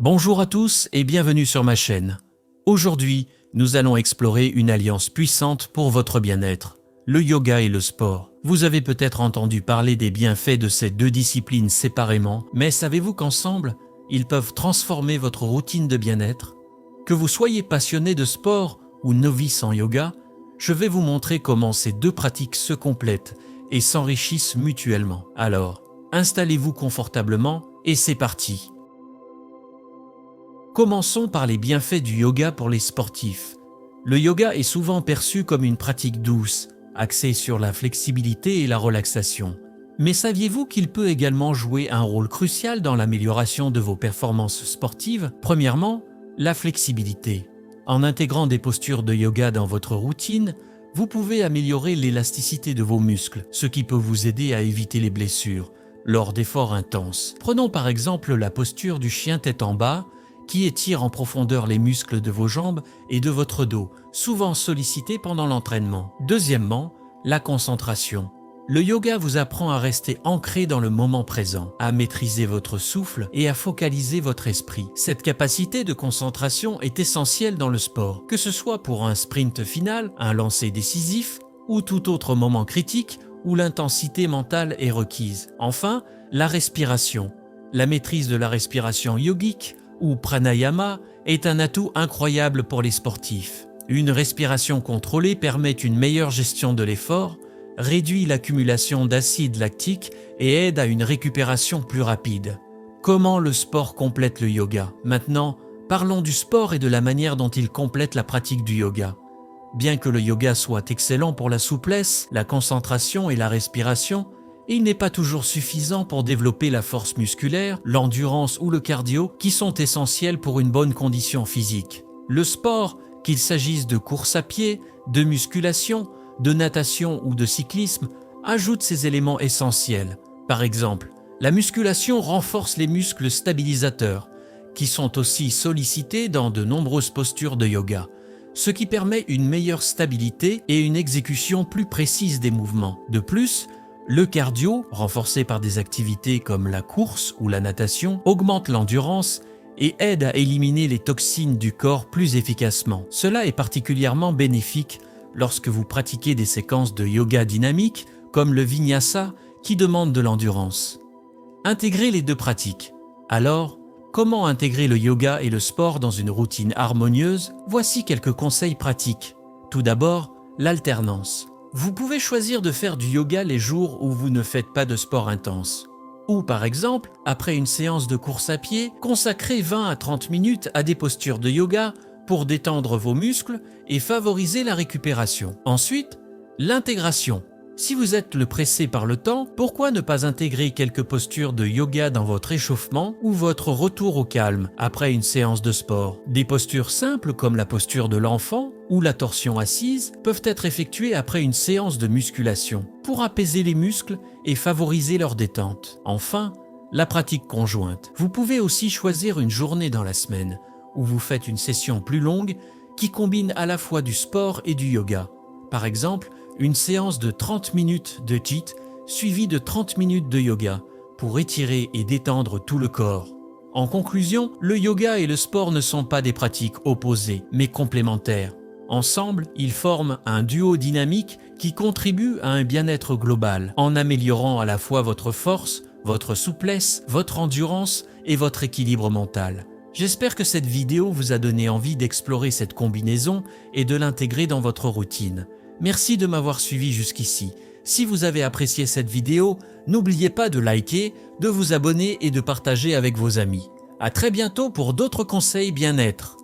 Bonjour à tous et bienvenue sur ma chaîne. Aujourd'hui, nous allons explorer une alliance puissante pour votre bien-être, le yoga et le sport. Vous avez peut-être entendu parler des bienfaits de ces deux disciplines séparément, mais savez-vous qu'ensemble, ils peuvent transformer votre routine de bien-être? Que vous soyez passionné de sport ou novice en yoga, je vais vous montrer comment ces deux pratiques se complètent et s'enrichissent mutuellement. Alors, installez-vous confortablement et c'est parti! Commençons par les bienfaits du yoga pour les sportifs. Le yoga est souvent perçu comme une pratique douce, axée sur la flexibilité et la relaxation. Mais saviez-vous qu'il peut également jouer un rôle crucial dans l'amélioration de vos performances sportives? Premièrement, la flexibilité. En intégrant des postures de yoga dans votre routine, vous pouvez améliorer l'élasticité de vos muscles, ce qui peut vous aider à éviter les blessures lors d'efforts intenses. Prenons par exemple la posture du chien tête en bas, qui étire en profondeur les muscles de vos jambes et de votre dos, souvent sollicités pendant l'entraînement. Deuxièmement, la concentration. Le yoga vous apprend à rester ancré dans le moment présent, à maîtriser votre souffle et à focaliser votre esprit. Cette capacité de concentration est essentielle dans le sport, que ce soit pour un sprint final, un lancer décisif ou tout autre moment critique où l'intensité mentale est requise. Enfin, la respiration. La maîtrise de la respiration yogique ou pranayama est un atout incroyable pour les sportifs. Une respiration contrôlée permet une meilleure gestion de l'effort, réduit l'accumulation d'acide lactique et aide à une récupération plus rapide. Comment le sport complète le yoga? Maintenant, parlons du sport et de la manière dont il complète la pratique du yoga. Bien que le yoga soit excellent pour la souplesse, la concentration et la respiration, il n'est pas toujours suffisant pour développer la force musculaire, l'endurance ou le cardio qui sont essentiels pour une bonne condition physique. Le sport, qu'il s'agisse de course à pied, de musculation, de natation ou de cyclisme, ajoute ces éléments essentiels. Par exemple, la musculation renforce les muscles stabilisateurs, qui sont aussi sollicités dans de nombreuses postures de yoga, ce qui permet une meilleure stabilité et une exécution plus précise des mouvements. De plus, le cardio, renforcé par des activités comme la course ou la natation, augmente l'endurance et aide à éliminer les toxines du corps plus efficacement. Cela est particulièrement bénéfique lorsque vous pratiquez des séquences de yoga dynamiques comme le vinyasa qui demandent de l'endurance. Intégrez les deux pratiques. Alors, comment intégrer le yoga et le sport dans une routine harmonieuse? Voici quelques conseils pratiques. Tout d'abord, l'alternance. Vous pouvez choisir de faire du yoga les jours où vous ne faites pas de sport intense. Ou par exemple, après une séance de course à pied, consacrez 20 à 30 minutes à des postures de yoga pour détendre vos muscles et favoriser la récupération. Ensuite, l'intégration. Si vous êtes pressé par le temps, pourquoi ne pas intégrer quelques postures de yoga dans votre échauffement ou votre retour au calme après une séance de sport? Des postures simples comme la posture de l'enfant ou la torsion assise peuvent être effectuées après une séance de musculation pour apaiser les muscles et favoriser leur détente. Enfin, la pratique conjointe. Vous pouvez aussi choisir une journée dans la semaine où vous faites une session plus longue qui combine à la fois du sport et du yoga. Par exemple, une séance de 30 minutes de HIIT suivie de 30 minutes de yoga pour étirer et détendre tout le corps. En conclusion, le yoga et le sport ne sont pas des pratiques opposées, mais complémentaires. Ensemble, ils forment un duo dynamique qui contribue à un bien-être global, en améliorant à la fois votre force, votre souplesse, votre endurance et votre équilibre mental. J'espère que cette vidéo vous a donné envie d'explorer cette combinaison et de l'intégrer dans votre routine. Merci de m'avoir suivi jusqu'ici. Si vous avez apprécié cette vidéo, n'oubliez pas de liker, de vous abonner et de partager avec vos amis. À très bientôt pour d'autres conseils bien-être.